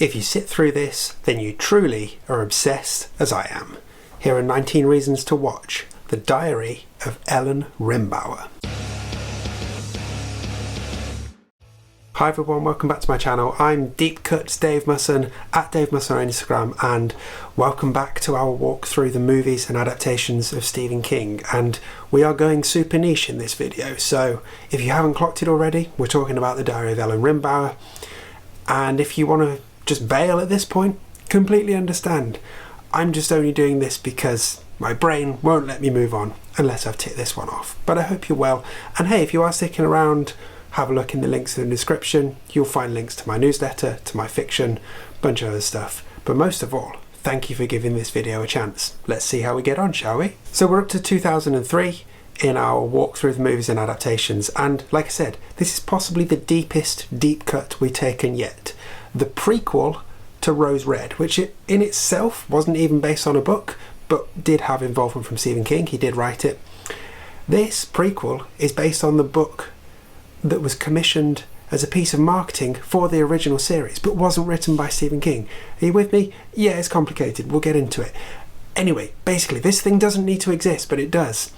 If you sit through this, then you truly are obsessed as I am. Here are 19 reasons to watch The Diary of Ellen Rimbauer. Hi everyone, welcome back to my channel. I'm Deep Cuts Dave Musson, at Dave Musson on Instagram, and welcome back to our walk through the movies and adaptations of Stephen King. And we are going super niche in this video, so if you haven't clocked it already, we're talking about The Diary of Ellen Rimbauer. And if you want to just bail at this point, completely understand. I'm just only doing this because my brain won't let me move on unless I've ticked this one off. But I hope you're well. And hey, if you are sticking around, have a look in the links in the description. You'll find links to my newsletter, to my fiction, a bunch of other stuff. But most of all, thank you for giving this video a chance. Let's see how we get on, shall we? So we're up to 2003 in our walk through the movies and adaptations. And like I said, this is possibly the deepest deep cut we've taken yet. The prequel to Rose Red, which in itself wasn't even based on a book, but did have involvement from Stephen King. He did write it. This prequel is based on the book that was commissioned as a piece of marketing for the original series, but wasn't written by Stephen King. Are you with me? Yeah, it's complicated. We'll get into it. Anyway, basically, this thing doesn't need to exist, but it does.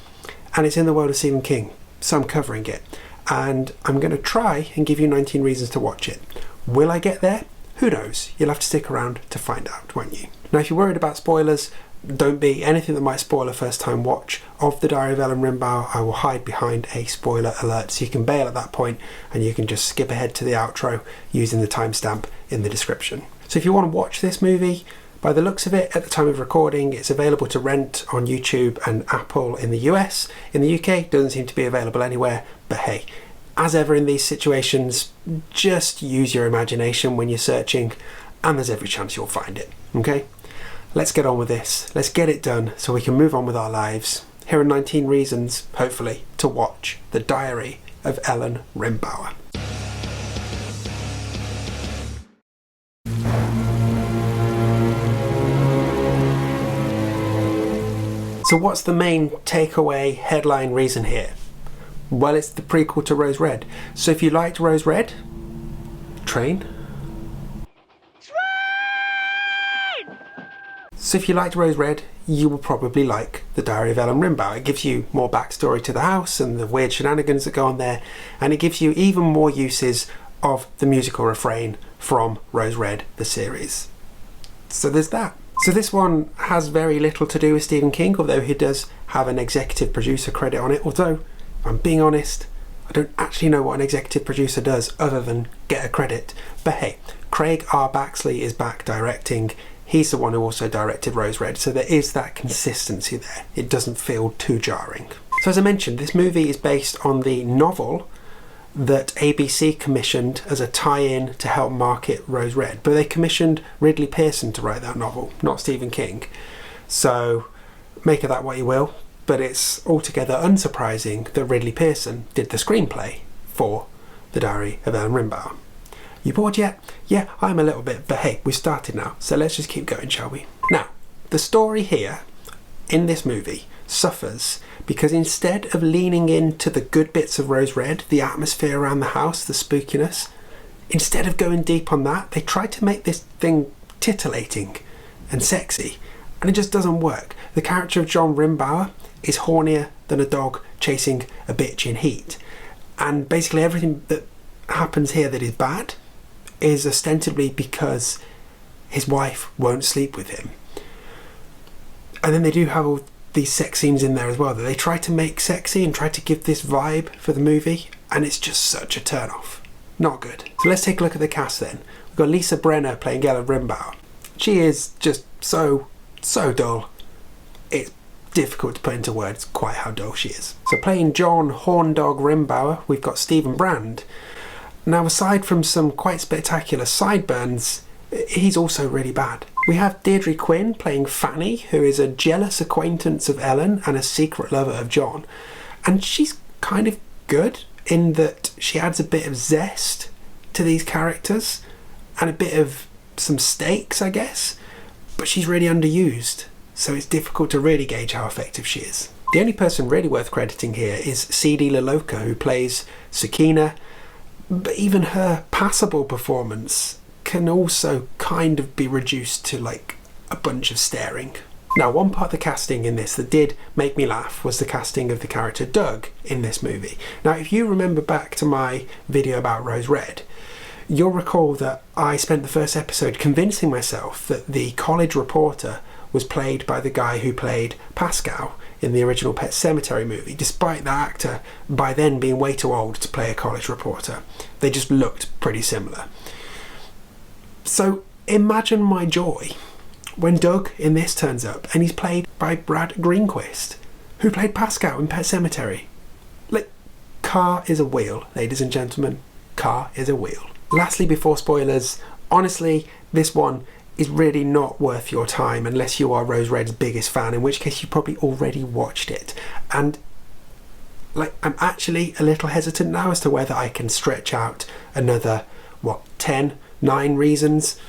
And it's in the world of Stephen King, so I'm covering it. And I'm going to try and give you 19 reasons to watch it. Will I get there? Who knows? You'll have to stick around to find out, won't you? Now, if you're worried about spoilers, don't be. Anything that might spoil a first-time watch of The Diary of Ellen Rimbauer, I will hide behind a spoiler alert, so you can bail at that point and you can just skip ahead to the outro using the timestamp in the description. So if you want to watch this movie, by the looks of it, at the time of recording, it's available to rent on YouTube and Apple in the US. In the UK, it doesn't seem to be available anywhere, but hey, as ever in these situations, just use your imagination when you're searching, and there's every chance you'll find it, okay? Let's get on with this. Let's get it done so we can move on with our lives. Here are 19 reasons, hopefully, to watch The Diary of Ellen Rimbauer. So what's the main takeaway headline reason here? Well, it's the prequel to Rose Red. So if you liked Rose Red, train. So if you liked Rose Red, you will probably like The Diary of Ellen Rimbauer. It gives you more backstory to the house and the weird shenanigans that go on there, and it gives you even more uses of the musical refrain from Rose Red, the series. So there's that. So this one has very little to do with Stephen King, although he does have an executive producer credit on it. Although, if I'm being honest, I don't actually know what an executive producer does other than get a credit. But hey, Craig R. Baxley is back directing. He's the one who also directed Rose Red, so there is that consistency there. It doesn't feel too jarring. So as I mentioned, this movie is based on the novel that ABC commissioned as a tie-in to help market Rose Red, but they commissioned Ridley Pearson to write that novel, not Stephen King. So make of that what you will, but it's altogether unsurprising that Ridley Pearson did the screenplay for The Diary of Ellen Rimbauer. You bored yet? Yeah, I'm a little bit, but hey, we've started now, so let's just keep going, shall we? Now, the story here in this movie suffers because instead of leaning into the good bits of Rose Red, the atmosphere around the house, the spookiness, instead of going deep on that, they try to make this thing titillating and sexy, and it just doesn't work. The character of John Rimbauer is hornier than a dog chasing a bitch in heat, and basically everything that happens here that is bad is ostensibly because his wife won't sleep with him. And then they do have all these sex scenes in there as well that they try to make sexy and try to give this vibe for the movie, and it's just such a turn off. Not good. So let's take a look at the cast then. We've got Lisa Brenner playing Ellen Rimbauer. She is just so dull. It's difficult to put into words quite how dull she is. So playing John Horndog Rimbauer, we've got Stephen Brand. Now, aside from some quite spectacular sideburns, he's also really bad. We have Deirdre Quinn playing Fanny, who is a jealous acquaintance of Ellen and a secret lover of John. And she's kind of good in that she adds a bit of zest to these characters and a bit of some stakes, I guess. But she's really underused, so it's difficult to really gauge how effective she is. The only person really worth crediting here is C.D. LaLoca, who plays Sakina. But even her passable performance can also kind of be reduced to like a bunch of staring. Now, one part of the casting in this that did make me laugh was the casting of the character Doug in this movie. Now, if you remember back to my video about Rose Red, you'll recall that I spent the first episode convincing myself that the college reporter was played by the guy who played Pascal in the original Pet Sematary movie, despite the actor by then being way too old to play a college reporter. They just looked pretty similar. So imagine my joy when Doug in this turns up and he's played by Brad Greenquist, who played Pascal in Pet Sematary. Like, car is a wheel, ladies and gentlemen. Car is a wheel. Lastly, before spoilers, honestly, this one is really not worth your time unless you are Rose Red's biggest fan, in which case you probably already watched it. And like, I'm actually a little hesitant now as to whether I can stretch out another, 9 reasons.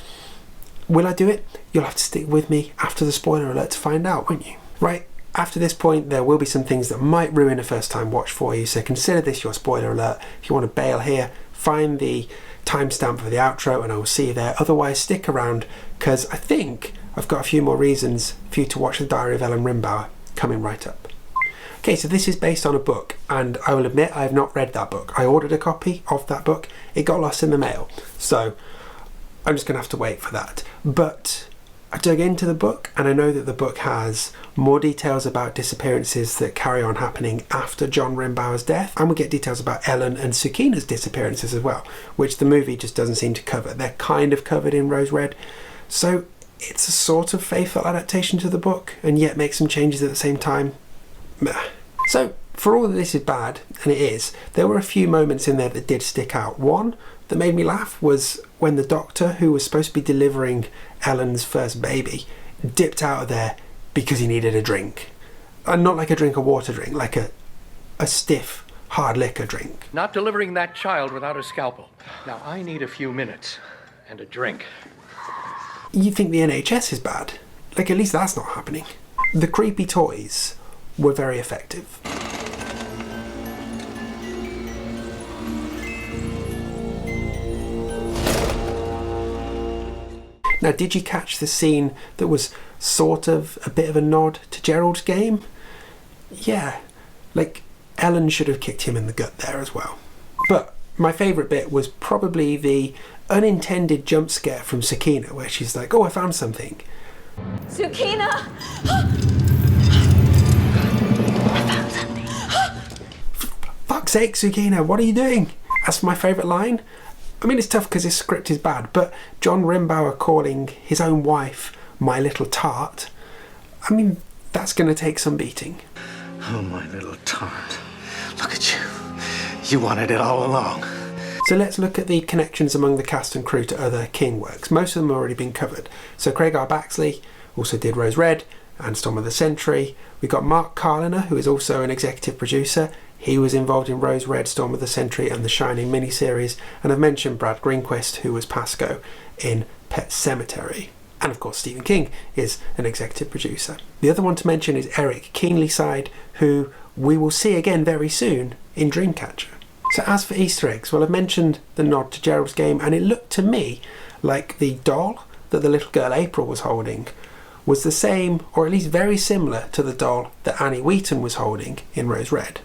Will I do it? You'll have to stick with me after the spoiler alert to find out, won't you? Right, after this point there will be some things that might ruin a first time watch for you, so consider this your spoiler alert. If you want to bail here, find the timestamp for the outro and I will see you there. Otherwise, stick around, because I think I've got a few more reasons for you to watch the Diary of Ellen Rimbauer coming right up. Okay, so this is based on a book, and I will admit I have not read that book. I ordered a copy of that book, it got lost in the mail, so I'm just going to have to wait for that. But I dug into the book, and I know that the book has more details about disappearances that carry on happening after John Rimbauer's death, and we get details about Ellen and Sukina's disappearances as well, which the movie just doesn't seem to cover. They're kind of covered in Rose Red, so it's a sort of faithful adaptation to the book, and yet makes some changes at the same time. Meh. So, for all that this is bad, and it is, there were a few moments in there that did stick out. One that made me laugh was when the doctor, who was supposed to be delivering Ellen's first baby, dipped out of there because he needed a drink. And not like a drink, a water drink, like a stiff, hard liquor drink. Not delivering that child without a scalpel. Now, I need a few minutes and a drink. You think the NHS is bad? Like, at least that's not happening. The creepy toys were very effective. Now, did you catch the scene that was sort of a bit of a nod to Gerald's game? Yeah, like Ellen should have kicked him in the gut there as well. But my favourite bit was probably the unintended jump scare from Sukina, where she's like, oh, I found something. Sukina! I found something. Fuck's sake, Sukina, what are you doing? That's my favourite line. I mean, it's tough because his script is bad, but John Rimbauer calling his own wife my little tart, I mean, that's going to take some beating. Oh, my little tart. Look at you. You wanted it all along. So let's look at the connections among the cast and crew to other King works. Most of them have already been covered. So Craig R. Baxley also did Rose Red and Storm of the Century. We've got Mark Carliner, who is also an executive producer. He was involved in Rose Red, Storm of the Century and the Shining miniseries. And I've mentioned Brad Greenquist, who was Pasco in Pet Sematary. And of course Stephen King is an executive producer. The other one to mention is Eric Keenlyside, who we will see again very soon in Dreamcatcher. So as for Easter eggs, well, I've mentioned the nod to Gerald's game, and it looked to me like the doll that the little girl April was holding was the same, or at least very similar to the doll that Annie Wheaton was holding in Rose Red.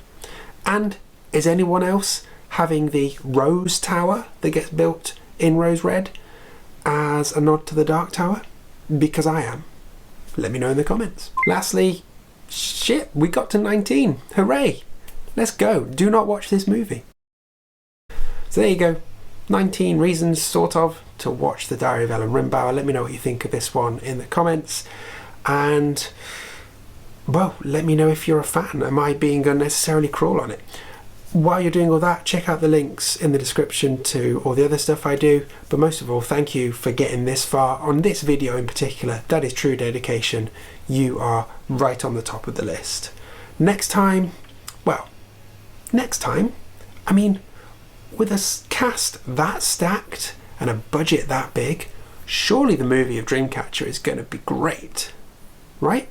And is anyone else having the Rose Tower that gets built in Rose Red as a nod to the Dark Tower? Because I am. Let me know in the comments. Lastly, shit, we got to 19. Hooray! Let's go. Do not watch this movie. So there you go. 19 reasons, sort of, to watch the Diary of Ellen Rimbauer. Let me know what you think of this one in the comments. And, well, let me know if you're a fan. Am I being unnecessarily cruel on it? While you're doing all that, check out the links in the description to all the other stuff I do. But most of all, thank you for getting this far on this video in particular. That is true dedication. You are right on the top of the list. Next time, well, I mean, with a cast that stacked and a budget that big, surely the movie of Dreamcatcher is going to be great, right?